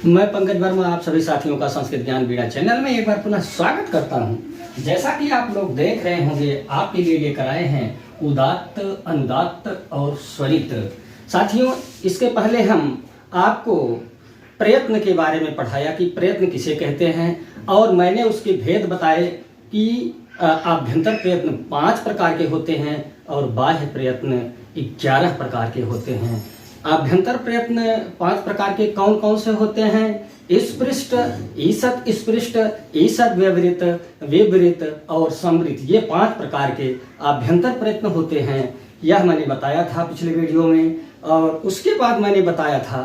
मैं पंकज वर्मा आप सभी साथियों का संस्कृत ज्ञान वीणा चैनल में एक बार पुनः स्वागत करता हूं। जैसा कि आप लोग देख रहे होंगे, आपके लिए लेकर आए हैं उदात्त, अनुदात्त और स्वरित। साथियों, इसके पहले हम आपको प्रयत्न के बारे में पढ़ाया कि प्रयत्न किसे कहते हैं, और मैंने उसके भेद बताए कि आभ्यंतर प्रयत्न 5 प्रकार के होते हैं और बाह्य प्रयत्न 11 प्रकार के होते हैं। आभ्यंतर प्रयत्न 5 प्रकार के कौन कौन से होते हैं? स्पृष्ट, ईसत स्पृष्ट, ईसत व्यवृत, विवृत और समृत। ये 5 प्रकार के आभ्यंतर प्रयत्न होते हैं। यह मैंने बताया था पिछले वीडियो में, और उसके बाद मैंने बताया था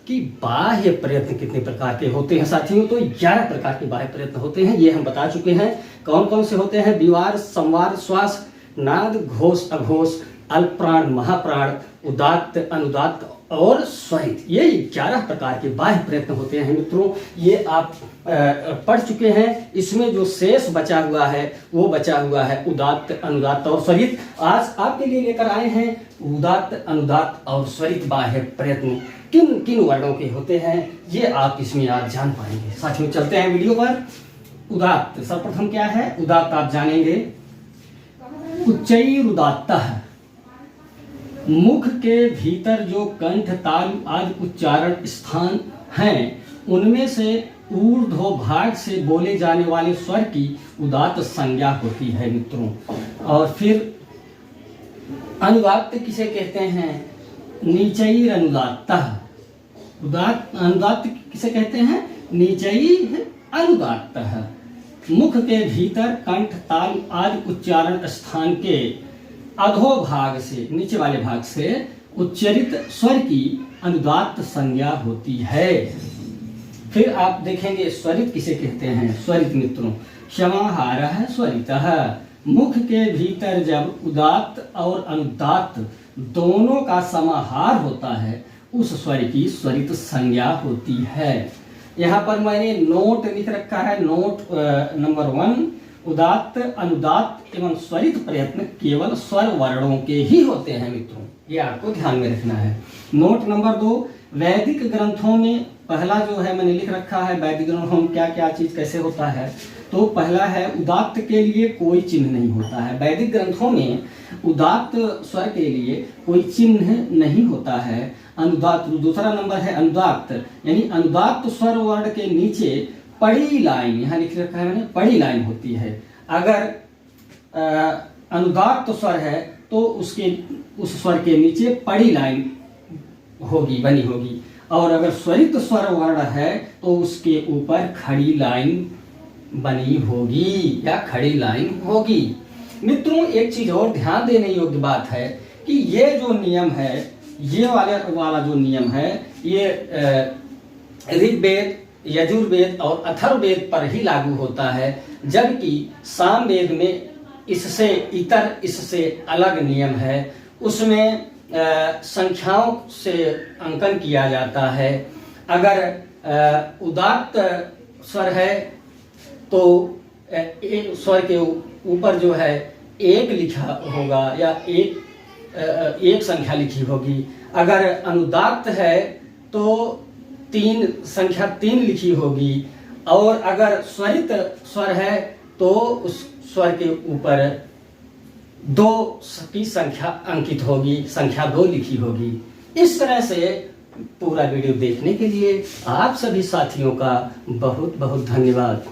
कि बाह्य प्रयत्न कितने प्रकार के होते हैं। साथियों, तो 11 प्रकार के बाह्य प्रयत्न होते हैं, ये हम बता चुके हैं। कौन कौन से होते हैं? विवार, संवार, श्वास, नाद, घोष, अघोष, अल्पप्राण, महाप्राण, उदात्त, अनुदात्त और स्वरित। ये 11 प्रकार के बाह्य प्रयत्न होते हैं मित्रों। ये आप पढ़ चुके हैं। इसमें जो शेष बचा हुआ है वो बचा हुआ है उदात्त, अनुदात्त और स्वरित। आज आपके लिए लेकर आए हैं उदात्त, अनुदात्त और स्वरित बाह्य प्रयत्न किन किन वर्णों के होते हैं, ये आप इसमें आज जान पाएंगे। साथियों, चलते हैं वीडियो पर। उदात्त सर्वप्रथम क्या है? उदात्त आप जानेंगे, उच्चैरुदात्तः, मुख के भीतर जो कंठ, तालु आदि उच्चारण स्थान हैं, उनमें से ऊर्ध्वभाग से बोले जाने वाले स्वर की उदात्त संज्ञा होती है मित्रों। और फिर अनुदात्त किसे कहते हैं? नीचैर अनुदात्तः। अनुदात्त किसे कहते हैं? नीचैर अनुदात्तः। मुख के भीतर कंठ, तालु आदि उच्चारण स्थान के अधोभाग से, नीचे वाले भाग से उच्चरित स्वर की अनुदात्त संज्ञा होती है। फिर आप देखेंगे स्वरित किसे कहते हैं। स्वरित मित्रों, समाहारः स्वरितः। मुख के भीतर जब उदात्त और अनुदात्त दोनों का समाहार होता है, उस स्वर की स्वरित संज्ञा होती है। यहाँ पर मैंने नोट लिख रखा है, नोट नंबर 1। उदात्त, अनुदात्त एवं स्वरित प्रयत्न केवल स्वर वर्णों के ही होते हैं मित्रों, ये आपको ध्यान में रखना है। नोट नंबर 2, वैदिक ग्रंथों में पहला जो है मैंने लिख रखा है, वैदिक ग्रंथों में क्या क्या चीज कैसे होता है। तो पहला है, उदात्त के लिए कोई चिन्ह नहीं होता है। वैदिक ग्रंथों में उदात्त स्वर के लिए कोई चिन्ह नहीं होता है। अनुदात्त दूसरा नंबर है। अनुदात्त यानी अनुदात्त स्वर वर्ण के नीचे पड़ी लाइन, यहाँ लिख रखा है मैंने, पड़ी लाइन होती है। अगर अनुदात्त स्वर है तो उस स्वर के नीचे पड़ी लाइन होगी, बनी होगी। और अगर स्वरित स्वर वर्ण है तो उसके ऊपर खड़ी लाइन बनी होगी या खड़ी लाइन होगी। मित्रों, एक चीज और ध्यान देने योग्य बात है कि ये जो नियम है, ये वाला जो नियम है, ये ऋग्वेद, यजुर्वेद और अथर्ववेद पर ही लागू होता है, जबकि सामवेद में इससे अलग नियम है। उसमें संख्याओं से अंकन किया जाता है। अगर उदात्त स्वर है तो स्वर के ऊपर जो है 1 लिखा होगा या एक संख्या लिखी होगी। अगर अनुदात्त है तो संख्या 3 लिखी होगी। और अगर स्वरित स्वर है तो उस स्वर के ऊपर 2 की संख्या अंकित होगी, संख्या 2 लिखी होगी। इस तरह से पूरा वीडियो देखने के लिए आप सभी साथियों का बहुत बहुत धन्यवाद।